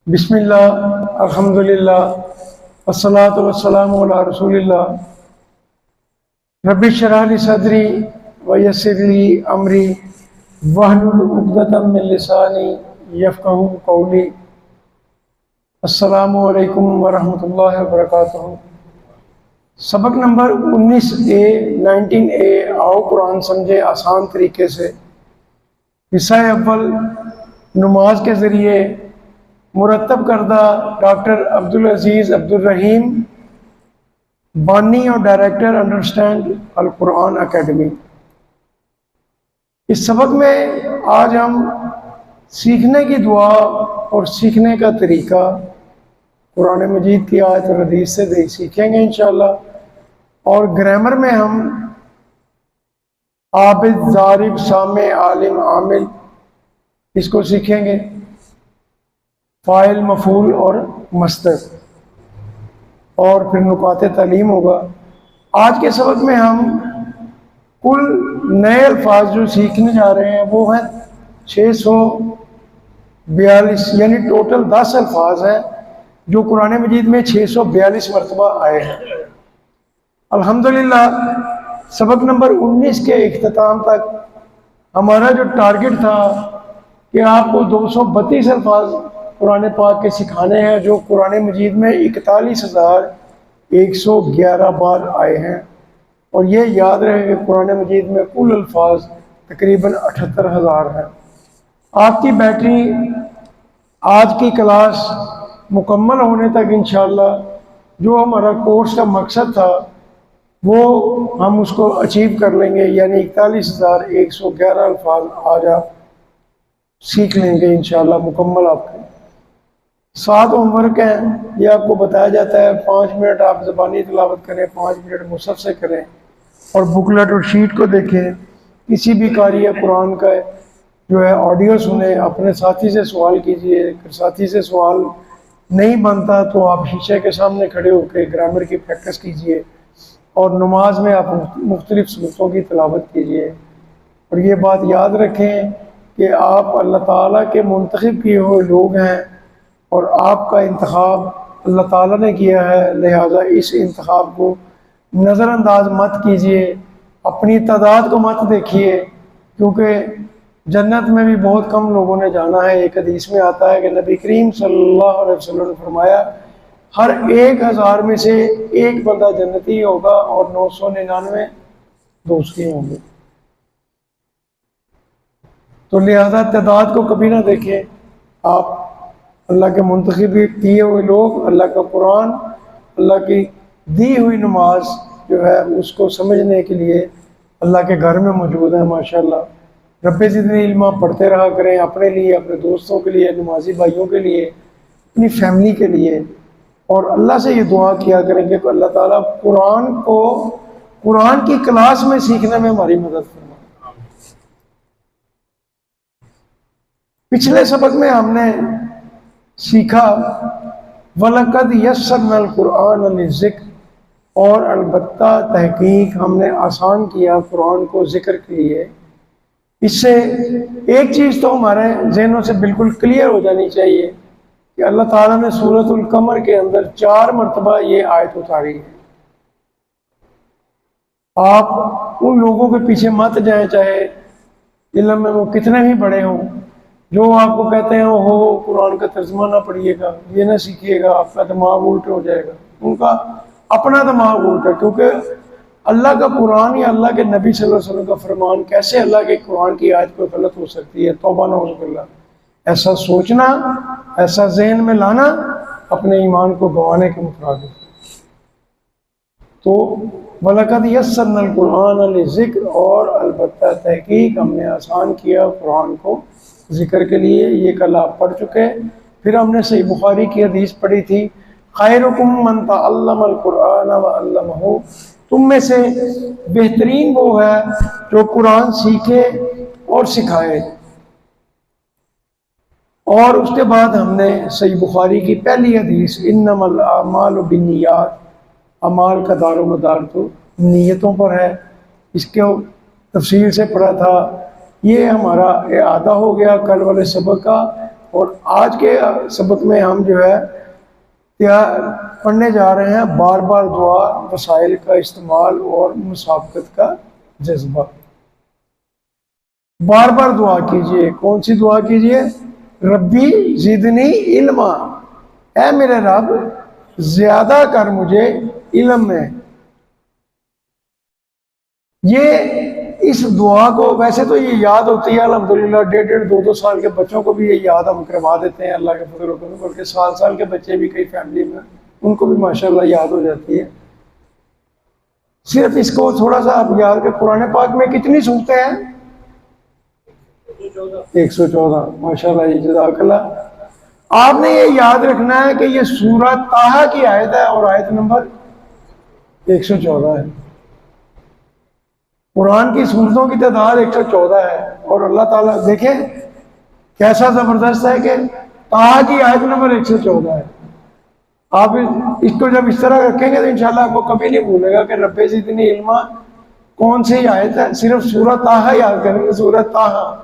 بسم اللہ الحمدللہ والصلاة والسلام علی رسول اللہ رب اشرح لی صدری ویسر لی امری واحلل عقدۃ من لسانی یفقہوا قولی۔ السلام علیکم ورحمۃ اللہ وبرکاتہ۔ سبق نمبر 19A آؤ قرآن سمجھے آسان طریقے سے۔ حصہ اول نماز کے ذریعے مرتب کردہ ڈاکٹر عبدالعزیز عبدالرحیم بانی اور ڈائریکٹر انڈرسٹینڈ القرآن اکیڈمی۔ اس سبق میں آج ہم سیکھنے کی دعا اور سیکھنے کا طریقہ قرآن مجید کی آیت اور حدیث سے سیکھیں گے انشاءاللہ، اور گرامر میں ہم عابد، ضارب، سامع، عالم، عامل اس کو سیکھیں گے، فاعل، مفعول اور مصدر، اور پھر نکات تعلیم ہوگا۔ آج کے سبق میں ہم کل نئے الفاظ جو سیکھنے جا رہے ہیں وہ ہیں 642، یعنی ٹوٹل 10 الفاظ ہیں جو قرآن مجید میں 642 مرتبہ آئے ہیں۔ الحمدللہ سبق نمبر 19 کے اختتام تک ہمارا جو ٹارگٹ تھا کہ آپ کو 232 الفاظ قرآن پاک کے سکھانے ہیں، جو قرآن مجید میں 41,111 بار آئے ہیں، اور یہ یاد رہے کہ قرآن مجید میں کل الفاظ تقریباً 78,000 ہیں۔ آپ کی بیٹری آج کی کلاس مکمل ہونے تک انشاءاللہ جو ہمارا کورس کا مقصد تھا وہ ہم اس کو اچیو کر لیں گے، یعنی 41,111 الفاظ آج آپ سیکھ لیں گے انشاءاللہ مکمل۔ آپ کے 7 ہوم ورک ہیں، یہ آپ کو بتایا جاتا ہے، 5 منٹ آپ زبانی تلاوت کریں، 5 منٹ مصحف سے کریں، اور بکلٹ اور شیٹ کو دیکھیں۔ کسی بھی قاری قرآن کا جو ہے آڈیو سنیں، اپنے ساتھی سے سوال کیجئے، اگر ساتھی سے سوال نہیں بنتا تو آپ شیشے کے سامنے کھڑے ہو کے گرامر کی پریکٹس کیجئے، اور نماز میں آپ مختلف صورتوں کی تلاوت کیجئے۔ اور یہ بات یاد رکھیں کہ آپ اللہ تعالیٰ کے منتخب کیے ہوئے لوگ ہیں، اور آپ کا انتخاب اللہ تعالیٰ نے کیا ہے، لہٰذا اس انتخاب کو نظر انداز مت کیجئے، اپنی تعداد کو مت دیکھیے، کیونکہ جنت میں بھی بہت کم لوگوں نے جانا ہے۔ ایک حدیث میں آتا ہے کہ نبی کریم صلی اللہ علیہ وسلم نے فرمایا ہر 1,000 میں سے ایک بندہ جنتی ہوگا اور 999 دوزخی ہوں گے۔ تو لہذا تعداد کو کبھی نہ دیکھیں، آپ اللہ کے منتخب کیے ہوئے لوگ، اللہ کا قرآن، اللہ کی دی ہوئی نماز جو ہے اس کو سمجھنے کے لیے اللہ کے گھر میں موجود ہیں ماشاءاللہ۔ رب زدنی علما پڑھتے رہا کریں، اپنے لیے، اپنے دوستوں کے لیے، نمازی بھائیوں کے لیے، اپنی فیملی کے لیے، اور اللہ سے یہ دعا کیا کریں کہ اللہ تعالیٰ قرآن کو قرآن کی کلاس میں سیکھنے میں ہماری مدد فرمائے۔ پچھلے سبق میں ہم نے سیکھا وَلَقَدْ يَسَّرْنَا الْقُرْآنَ لِلذِّكْرِ، اور البتہ تحقیق ہم نے آسان کیا قرآن کو ذکر کے لیے۔ اس سے ایک چیز تو ہمارے ذہنوں سے بالکل کلیئر ہو جانی چاہیے کہ اللہ تعالیٰ نے سورۃ القمر کے اندر 4 مرتبہ یہ آیت اتاری ہے۔ آپ ان لوگوں کے پیچھے مت جائیں، چاہے علم میں وہ کتنے بھی بڑے ہوں، جو آپ کو کہتے ہیں وہ قرآن کا ترجمہ نہ پڑھیے گا، یہ نہ سیکھیے گا، آپ کا دماغ الٹ ہو جائے گا۔ ان کا اپنا دماغ الٹ ہے، کیونکہ اللہ کا قرآن یا اللہ کے نبی صلی اللہ علیہ وسلم کا فرمان کیسے اللہ کے قرآن کی آیت کو غلط ہو سکتی ہے؟ توبہ نعوذ باللہ۔ ایسا سوچنا، ایسا ذہن میں لانا اپنے ایمان کو گنوانے کے مترادف۔ تو وَلَقَدْ يَسَّرْنَا الْقُرْآنَ لِلذِّكْرِ، اور البتہ تحقیق ہم نے آسان کیا قرآن کو ذکر کے لیے۔ یہ کل آپ پڑھ چکے۔ پھر ہم نے صحیح بخاری کی حدیث پڑھی تھی، خیرکم من تعلم القرآن وعلمہ، تم میں سے بہترین وہ ہے جو قرآن سیکھے اور سکھائے۔ اور اس کے بعد ہم نے صحیح بخاری کی پہلی حدیث انما الاعمال بالنیات، اعمال کا دار و مدار تو نیتوں پر ہے، اس کو تفصیل سے پڑھا تھا۔ یہ ہمارا اعادہ ہو گیا کل والے سبق کا اور آج کے سبق میں ہم جو ہے پڑھنے جا رہے ہیں بار بار دعا، وسائل کا استعمال اور مسابقت کا جذبہ۔ بار بار دعا کیجئے۔ کون سی دعا کیجئے؟ ربی زدنی علما، اے میرے رب زیادہ کر مجھے علم میں۔ یہ اس دعا کو ویسے تو یہ یاد ہوتی ہے الحمدللہ، 1.5-2 سال کے بچوں کو بھی یہ یاد ہم کروا دیتے ہیں اللہ کے فضل و کرم، بلکہ سال کے بچے بھی کئی فیملی میں ان کو بھی ماشاءاللہ یاد ہو جاتی ہے۔ صرف اس کو تھوڑا سا آپ یاد کہ قرآن پاک میں کتنی سورتیں ہیں؟ 114۔ ماشاءاللہ جی، جزاک اللہ۔ آپ نے یہ یاد رکھنا ہے کہ یہ سورہ طٰہٰ کی آیت ہے اور آیت نمبر 114 ہے۔ قرآن کی سورتوں کی تعداد 114 ہے، اور اللہ تعالیٰ دیکھیں کیسا زبردست ہے کہ طٰہٰ کی آیت نمبر 114 ہے۔ آپ اس کو جب اس طرح رکھیں گے تو انشاءاللہ آپ کو کبھی نہیں بھولے گا کہ رب زدنی علما کون سی آیت ہے۔ صرف سورہ طٰہٰ یاد کریں گے، سورہ طٰہٰ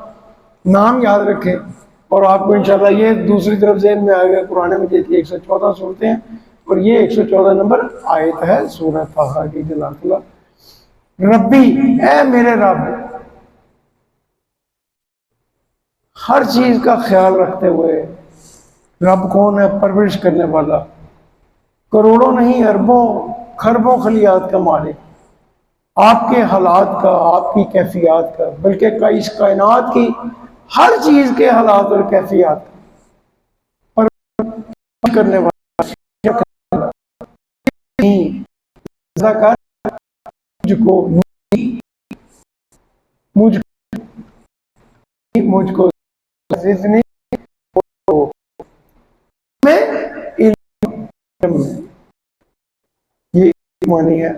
نام یاد رکھیں، اور آپ کو انشاءاللہ یہ دوسری طرف ذہن میں آئے گا۔ قرآن مجید کی 114 صورتیں ہیں اور یہ 114 نمبر آیت ہے سورہ طٰہٰ کی۔ جزاک اللہ۔ ربی، اے میرے رب، ہر چیز کا خیال رکھتے ہوئے۔ رب کون ہے؟ پرورش کرنے والا، کروڑوں نہیں اربوں خربوں خلیات کا مالک، آپ کے حالات کا، آپ کی کیفیات کا، بلکہ اس کائنات کی ہر چیز کے حالات اور کیفیات کا پرورش کرنے والا۔ مجھ کو زدنی میں علم، یہ معنی ہے۔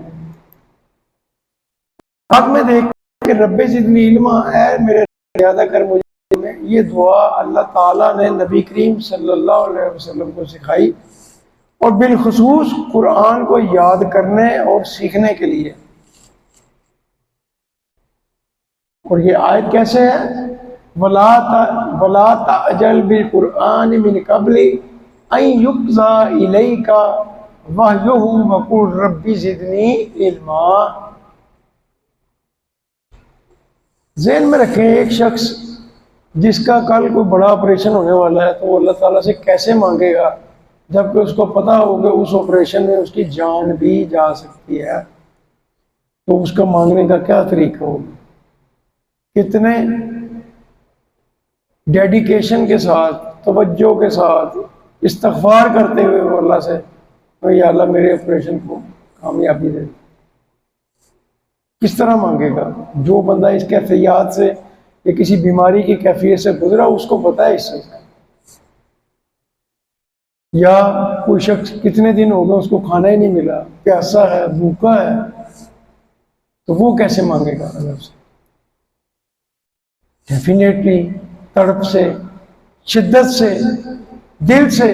حق میں دیکھ کہ رب زدنی علما، اے میرے زیادہ کر مجھے علم میں، یہ دعا اللہ تعالیٰ نے نبی کریم صلی اللہ علیہ وسلم کو سکھائی، اور بالخصوص قرآن کو یاد کرنے اور سیکھنے کے لیے۔ اور یہ آیت کیسے ہے؟ وَلَا تَعْجَلْ بِالْقُرْآنِ مِنْ قَبْلِ أَنْ يُقْضَى إِلَيْكَ وَحْيُهُ وَقُلْ رَبِّ زِدْنِي عِلْمًا۔ ذہن میں رکھیں، ایک شخص جس کا کل کوئی بڑا آپریشن ہونے والا ہے تو وہ اللہ تعالیٰ سے کیسے مانگے گا جبکہ اس کو پتا ہو کہ اس آپریشن میں اس کی جان بھی جا سکتی ہے؟ تو اس کا مانگنے کا کیا طریقہ ہوگا؟ کتنے ڈیڈیکیشن کے ساتھ، توجہ کے ساتھ استغفار کرتے ہوئے وہ اللہ سے، یا اللہ میرے آپریشن کو کامیابی دے۔ کس طرح مانگے گا؟ جو بندہ اس کیفیات سے یا کسی بیماری کی کیفیت سے گزرا اس کو پتہ ہے اس چیز کا۔ یا کوئی شخص کتنے دن ہو گئے اس کو کھانا ہی نہیں ملا، پیاسا ہے، بھوکا ہے، تو وہ کیسے مانگے گا اللہ سے؟ ڈیفینیٹلی تڑپ سے، شدت سے، دل سے،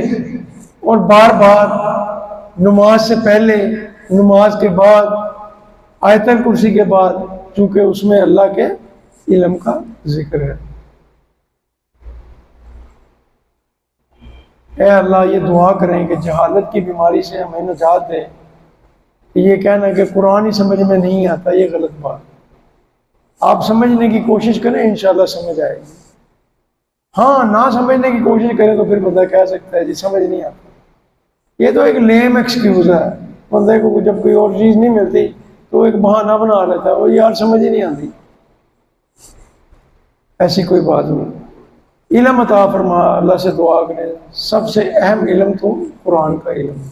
اور بار بار، نماز سے پہلے، نماز کے بعد، آیت الکرسی کے بعد، چونکہ اس میں اللہ کے علم کا ذکر ہے۔ اے اللہ، یہ دعا کریں کہ جہالت کی بیماری سے ہمیں نجات دے۔ یہ کہنا کہ قرآن ہی سمجھ میں نہیں آتا، یہ غلط بات۔ آپ سمجھنے کی کوشش کریں، انشاءاللہ سمجھ آئے گی۔ ہاں، نہ سمجھنے کی کوشش کریں تو پھر بندہ کہہ سکتا ہے جی سمجھ نہیں آتا۔ یہ تو ایک لیم ایکسکیوز ہے، بندے کو جب کوئی اور چیز نہیں ملتی تو ایک بہانہ بنا لیتا ہے، وہ یار سمجھ ہی نہیں آتی۔ ایسی کوئی بات نہیں۔ علم عطا فرما، اللہ سے دعا کریں۔ سب سے اہم علم تو قرآن کا علم ہے۔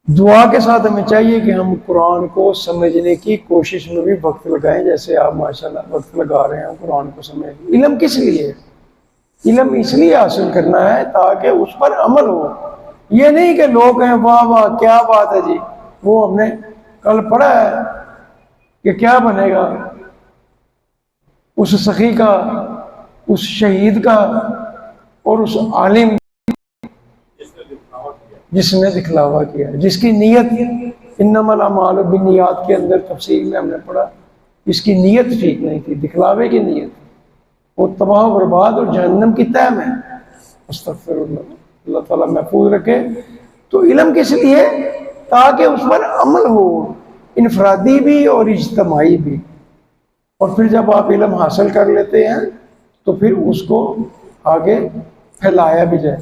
دعا کے ساتھ ہمیں چاہیے کہ ہم قرآن کو سمجھنے کی کوشش میں بھی وقت لگائیں، جیسے آپ ماشاءاللہ وقت لگا رہے ہیں قرآن کو سمجھنے۔ علم کس لیے؟ علم اس لیے حاصل کرنا ہے تاکہ اس پر عمل ہو۔ یہ نہیں کہ لوگ ہیں واہ واہ کیا بات ہے جی، وہ ہم نے کل پڑھا ہے کہ کیا بنے گا اس سخی کا، اس شہید کا، اور اس عالم جس نے دکھلاوا کیا، جس کی نیت انما الاعمال بالنیات کے اندر تفصیل میں ہم نے پڑھا، اس کی نیت ٹھیک نہیں تھی، دکھلاوے کی نیت، وہ تباہ و برباد اور جہنم کی تہ میں۔ استغفر اللہ، اللہ تعالیٰ محفوظ رکھے۔ تو علم کس لیے؟ تاکہ اس پر عمل ہو، انفرادی بھی اور اجتماعی بھی۔ اور پھر جب آپ علم حاصل کر لیتے ہیں تو پھر اس کو آگے پھیلایا بھی جائے۔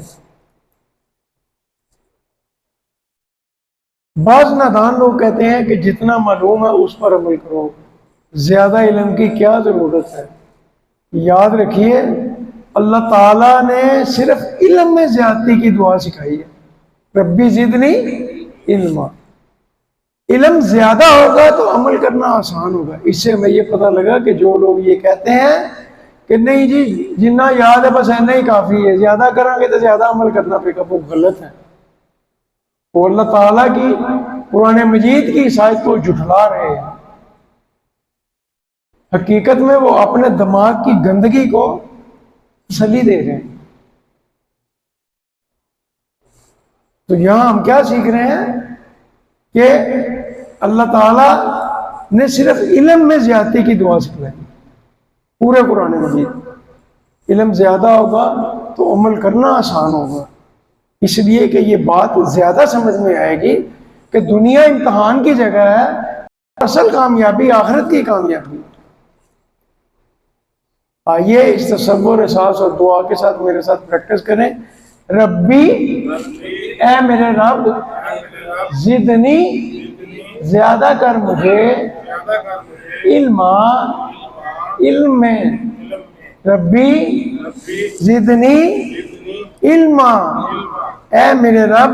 بعض نادان لوگ کہتے ہیں کہ جتنا معلوم ہے اس پر عمل کرو، زیادہ علم کی کیا ضرورت ہے؟ یاد رکھیے، اللہ تعالیٰ نے صرف علم میں زیادتی کی دعا سکھائی ہے، ربی زدنی علما۔ علم زیادہ ہوگا تو عمل کرنا آسان ہوگا۔ اس سے ہمیں یہ پتہ لگا کہ جو لوگ یہ کہتے ہیں کہ نہیں جی جتنا یاد ہے بس اتنا ہی کافی ہے، زیادہ کریں گے تو زیادہ عمل کرنا پڑے گا، وہ غلط ہے۔ وہ اللہ تعالیٰ کی قرآن مجید کی آیت کو جھٹلا رہے ہیں۔ حقیقت میں وہ اپنے دماغ کی گندگی کو تسلی دے رہے ہیں۔ تو یہاں ہم کیا سیکھ رہے ہیں کہ اللہ تعالیٰ نے صرف علم میں زیادتی کی دعا سکھلائی پورے قرآن مجید۔ علم زیادہ ہوگا تو عمل کرنا آسان ہوگا، اس لیے کہ یہ بات زیادہ سمجھ میں آئے گی کہ دنیا امتحان کی جگہ ہے، اصل کامیابی آخرت کی کامیابی۔ آئیے اس تصور، احساس اور دعا کے ساتھ میرے ساتھ پریکٹس کریں۔ ربی، اے میرے رب، زدنی، زیادہ کر مجھے، علما، علم میں، ربی زدنی علما، اے میرے رب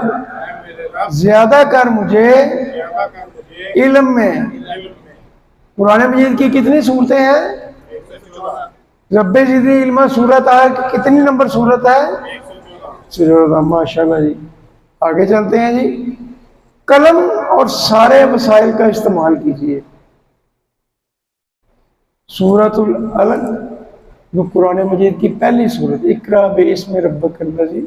زیادہ کر مجھے علم میں۔ قرآن مجید کی کتنی صورتیں ہیں؟ رب زدنی علما سورت ہے، کتنی نمبر صورت ہے؟ 14۔ ماشاءاللہ جی، آگے چلتے ہیں جی۔ قلم اور سارے وسائل کا استعمال کیجیے۔ سورۃ العلق جو قرآن مجید کی پہلی سورت، اقرا باسم ربک الذی،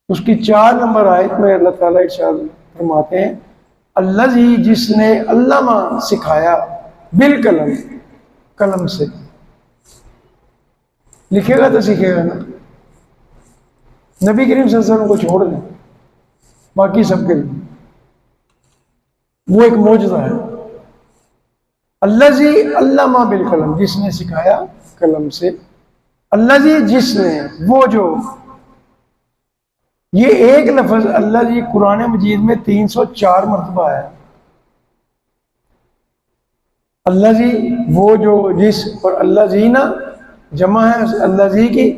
اس کی 4 نمبر آیت میں اللہ تعالیٰ ارشاد فرماتے ہیں الذی، جس نے علامہ سکھایا، بالقلم، قلم سے۔ لکھے گا تو سیکھے گا نا۔ نبی کریم صلی اللہ علیہ وسلم کو چھوڑ دیں، باقی سب کے لیے وہ ایک معجزہ ہے۔ الذی علامہ بالقلم، جس نے سکھایا قلم سے۔ الذی، جس نے، وہ جو۔ یہ ایک لفظ الذی قرآن مجید میں 304 مرتبہ ہے۔ الذی، وہ جو، جس، اور الذین جمع ہے الذی کی،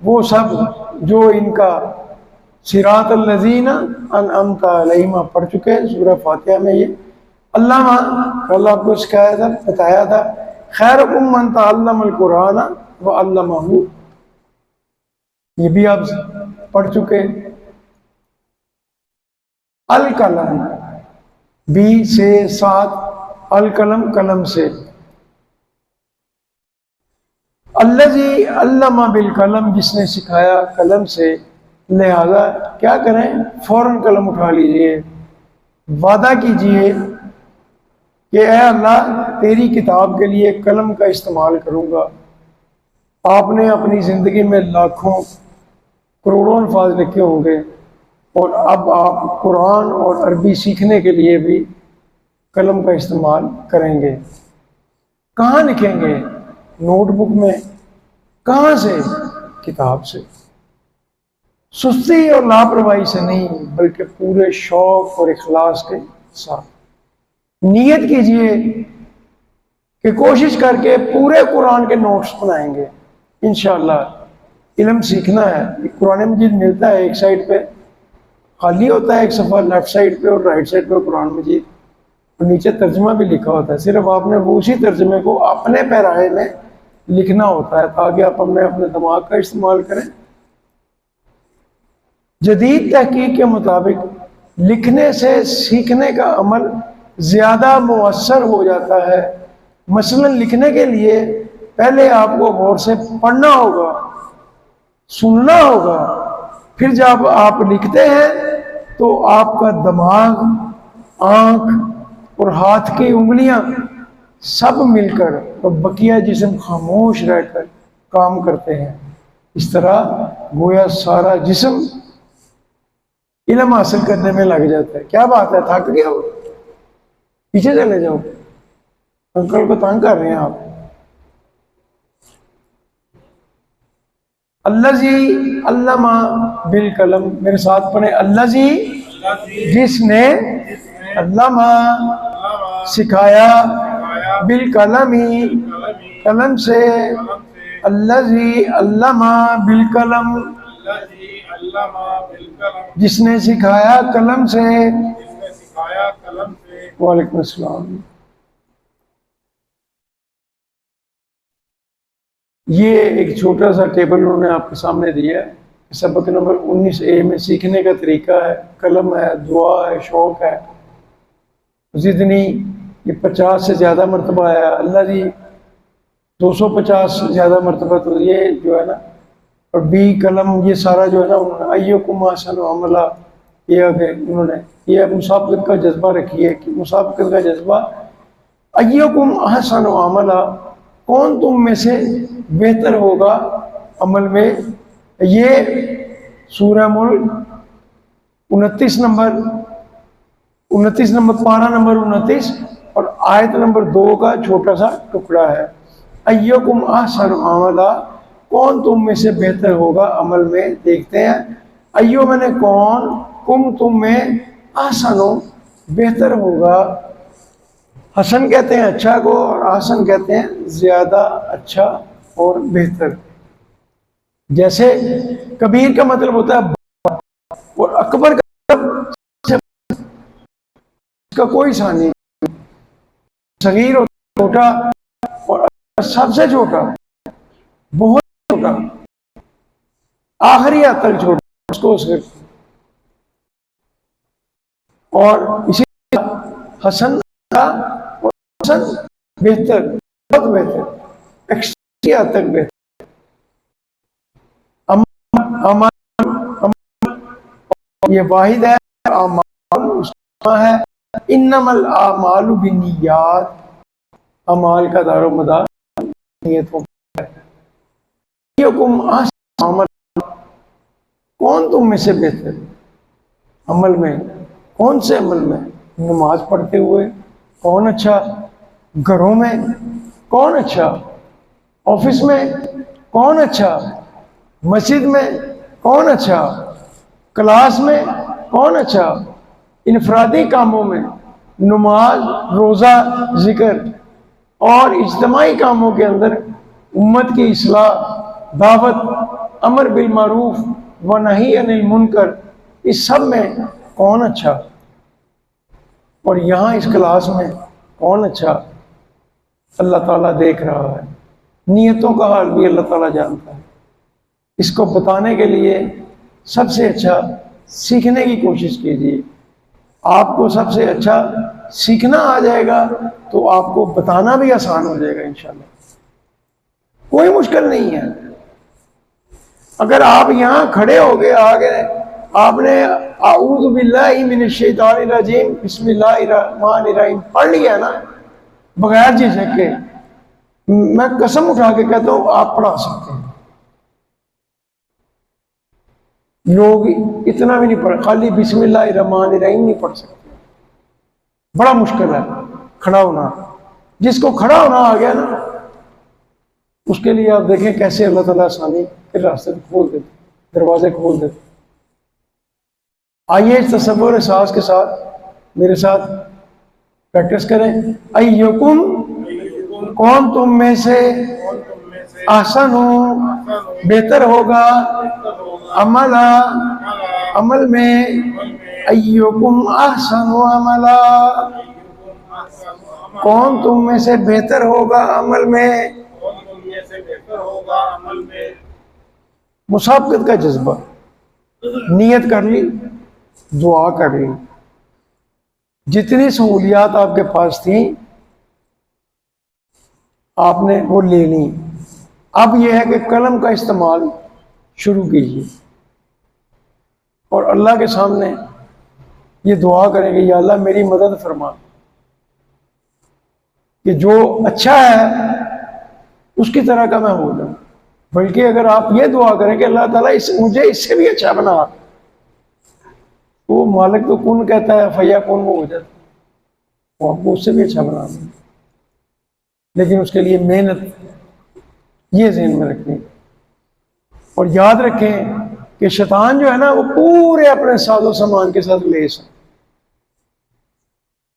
وہ سب جو ان کا صراط الذین انعمت علیہم پڑھ چکے ہیں سورہ فاتحہ میں۔ یہ علامہ کل آپ کو سکھایا تھا، بتایا تھا، خیرکم من تعلم القرآن وعلمہ، یہ بھی آپ پڑھ چکے۔ القلم، بی سے 7، القلم، قلم سے۔ الذی علم بالقلم، جس نے سکھایا قلم سے، لہذا کیا کریں؟ فوراً قلم اٹھا لیجئے، وعدہ کیجئے کہ اے اللہ تیری کتاب کے لیے قلم کا استعمال کروں گا۔ آپ نے اپنی زندگی میں لاکھوں کروڑوں الفاظ لکھے ہوں گے، اور اب آپ قرآن اور عربی سیکھنے کے لیے بھی قلم کا استعمال کریں گے۔ کہاں لکھیں گے؟ نوٹ بک میں۔ کہاں سے؟ کتاب سے۔ سستی اور لاپرواہی سے نہیں، بلکہ پورے شوق اور اخلاص کے ساتھ نیت کیجئے کہ کوشش کر کے پورے قرآن کے نوٹس بنائیں گے انشاءاللہ۔ علم سیکھنا ہے۔ قرآن مجید ملتا ہے ایک سائڈ پہ خالی ہوتا ہے، ایک صفحہ لیفٹ سائڈ پہ، اور رائٹ سائڈ پہ قرآن مجید، اور نیچے ترجمہ بھی لکھا ہوتا ہے۔ صرف آپ نے وہ اسی ترجمے کو اپنے پیرائے میں لکھنا ہوتا ہے تاکہ آپ اپنے دماغ کا استعمال کریں۔ جدید تحقیق کے مطابق لکھنے سے سیکھنے کا عمل زیادہ مؤثر ہو جاتا ہے۔ مثلا لکھنے کے لیے پہلے آپ کو غور سے پڑھنا ہوگا، سننا ہوگا، پھر جب آپ لکھتے ہیں تو آپ کا دماغ، آنکھ اور ہاتھ کی انگلیاں سب مل کر اور بقیہ جسم خاموش رہ کر کام کرتے ہیں۔ اس طرح گویا سارا جسم علم حاصل کرنے میں لگ جاتا ہے۔ کیا بات ہے، تھک گیا ہو؟ پیچھے چلے جاؤ، انکل کو تنگ کر رہے ہیں آپ۔ الذی علمہ بالقلم، میرے ساتھ پڑھیں، الذی جس نے، علمہ سکھایا، بالقلم قلم سے، الذی علمہ بالقلم جس نے سکھایا قلم سے۔ وعلیکم السلام۔ یہ ایک چھوٹا سا ٹیبل انہوں نے آپ کے سامنے دیا ہے۔ سبق نمبر 19A میں سیکھنے کا طریقہ ہے، قلم ہے، دعا ہے، شوق ہے۔ زدنی یہ 50 سے زیادہ مرتبہ ہے، اللہ جی 250 سے زیادہ مرتبہ، تو یہ جو ہے نا، اور بی قلم یہ سارا جو ہے نا، انہوں نے ایکم احسن عملا، یہ آگے انہوں نے یہ مسابقت کا جذبہ رکھی ہے کہ مسابقت کا جذبہ، ایکم احسن عملا، کون تم میں سے بہتر ہوگا عمل میں۔ یہ سورہ ملک 29 نمبر پارہ نمبر 29 اور آیت نمبر 2 کا چھوٹا سا ٹکڑا ہے۔ ایکم احسن عملا، کون تم میں سے بہتر ہوگا عمل میں۔ دیکھتے ہیں، ایو میں نے کون، کم تم میں، احسن بہتر ہوگا۔ حسن کہتے ہیں اچھا کو، اور احسن کہتے ہیں زیادہ اچھا اور بہتر۔ جیسے کبیر کا مطلب ہوتا ہے بڑا، اور اکبر کا مطلب اس کا کوئی ثانی نہیں، صغیر ہوتا ہے چھوٹا، اور سب سے چھوٹا، بہت چھوٹا، آخری حد تک چھوٹا، اس کو اور اسی طرح حسن کا، اور حسن بہتر، بہت بہتر، ایکسٹری حد تک بہتر۔ یہ واحد ہے، اعمال اس کا ہے، انما الاعمال بالنیات، اعمال کا دار و مدار نیتوں پر ہے۔ یکم احسن عمل، کون تم میں سے بہتر عمل میں، کون سے عمل میں؟ نماز پڑھتے ہوئے کون اچھا، گھروں میں کون اچھا، آفس میں کون اچھا، مسجد میں کون اچھا، کلاس میں کون اچھا، انفرادی کاموں میں، نماز، روزہ، ذکر، اور اجتماعی کاموں کے اندر امت کی اصلاح، دعوت، امر بالمعروف و نہی عن المنکر، اس سب میں کون اچھا، اور یہاں اس کلاس میں کون اچھا، اللہ تعالیٰ دیکھ رہا ہے۔ نیتوں کا حال بھی اللہ تعالیٰ جانتا ہے۔ اس کو بتانے کے لیے سب سے اچھا سیکھنے کی کوشش کیجیے۔ آپ کو سب سے اچھا سیکھنا آ جائے گا تو آپ کو بتانا بھی آسان ہو جائے گا انشاءاللہ۔ کوئی مشکل نہیں ہے۔ اگر آپ یہاں کھڑے ہو گئے، آگے آپ نے اعوذ باللہ من الشیطان الرجیم بسم اللہ الرحمن الرحیم پڑھ لیا نا بغیر جھجک کے، میں قسم اٹھا کے کہتا ہوں آپ پڑھا سکتے ہیں۔ لوگ اتنا بھی نہیں پڑھ، خالی بسم اللہ الرحمن الرحیم نہیں پڑھ سکتے، بڑا مشکل ہے کھڑا ہونا۔ جس کو کھڑا ہونا آ گیا نا، اس کے لیے آپ دیکھیں کیسے اللہ تعالیٰ آسانی کے راستے کھول دیتے، دروازے کھول دیتے۔ آئیے اس تصور احساس کے ساتھ میرے ساتھ پریکٹس کریں۔ ایکم، کون تم میں سے، احسن بہتر ہوگا، عملا عمل میں، ایکم احسن عملا، کون تم میں سے بہتر ہوگا عمل میں۔ مسابقت کا جذبہ، نیت کر لی، دعا کر لی، جتنی سہولیات آپ کے پاس تھیں آپ نے وہ لے لی۔ اب یہ ہے کہ قلم کا استعمال شروع کیجیے اور اللہ کے سامنے یہ دعا کریں گے، یا اللہ میری مدد فرما، کہ جو اچھا ہے اس کی طرح کا میں ہو جاؤں، بلکہ اگر آپ یہ دعا کریں کہ اللہ تعالیٰ مجھے اس سے بھی اچھا بنا، وہ مالک تو کن کہتا ہے فیا کن، وہ ہو جاتا ہے، وہ آپ کو اس سے بھی اچھا بنا دیں، لیکن اس کے لیے محنت یہ ذہن میں رکھیں۔ اور یاد رکھیں کہ شیطان جو ہے نا وہ پورے اپنے ساز و سامان کے ساتھ لیس ہے،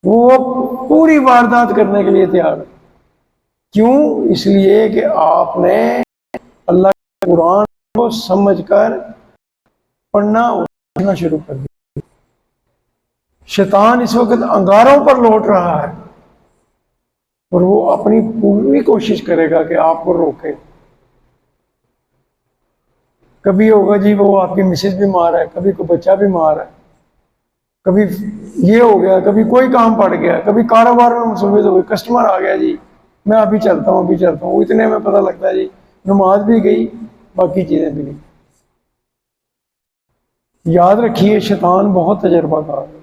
وہ پوری واردات کرنے کے لیے تیار ہے۔ کیوں؟ اس لیے کہ آپ نے اللہ کے قرآن کو سمجھ کر پڑھنا اور پڑھنا شروع کر دیا۔ شیطان اس وقت انگاروں پر لوٹ رہا ہے اور وہ اپنی پوری کوشش کرے گا کہ آپ کو روکے۔ کبھی ہوگا جی وہ آپ کی مسز بیمار ہے، کبھی کوئی بچہ بیمار ہے، کبھی یہ ہو گیا، کبھی کوئی کام پڑ گیا، کبھی کاروبار میں مصروفیت ہو گئی، کسٹمر آ گیا جی میں ابھی چلتا ہوں، اتنے میں پتہ لگتا ہے جی نماز بھی گئی، باقی چیزیں بھی گئی۔ یاد رکھیے شیطان بہت تجربہ کار ہے،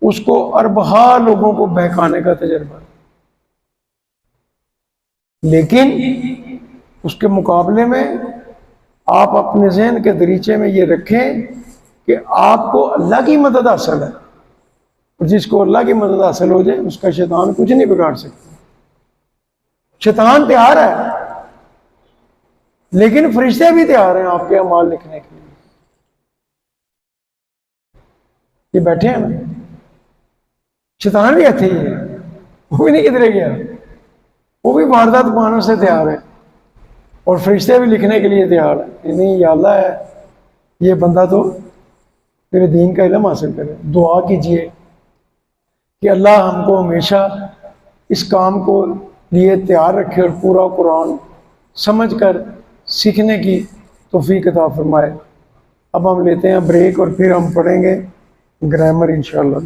اس کو اربہا لوگوں کو بہکانے کا تجربہ ہے، لیکن اس کے مقابلے میں آپ اپنے ذہن کے دریچے میں یہ رکھیں کہ آپ کو اللہ کی مدد حاصل ہے، اور جس کو اللہ کی مدد حاصل ہو جائے اس کا شیطان کچھ نہیں بگاڑ سکتا۔ شیطان تیار ہے، لیکن فرشتے بھی تیار ہیں آپ کے اعمال لکھنے کے لیے۔ یہ بیٹھے ہیں نا، شیطان بھی ایسے ہی ہے، وہ بھی نہیں کدھر گیا، وہ بھی واردات پانے سے تیار ہے، اور فرشتے بھی لکھنے کے لیے تیار ہے، نہیں یا اللہ ہے یہ بندہ تو میرے دین کا علم حاصل کرے۔ دعا کیجئے کہ اللہ ہم کو ہمیشہ اس کام کو لیے تیار رکھے اور پورا قرآن سمجھ کر سیکھنے کی توفیق عطا فرمائے۔ اب ہم لیتے ہیں بریک اور پھر ہم پڑھیں گے گرامر انشاءاللہ۔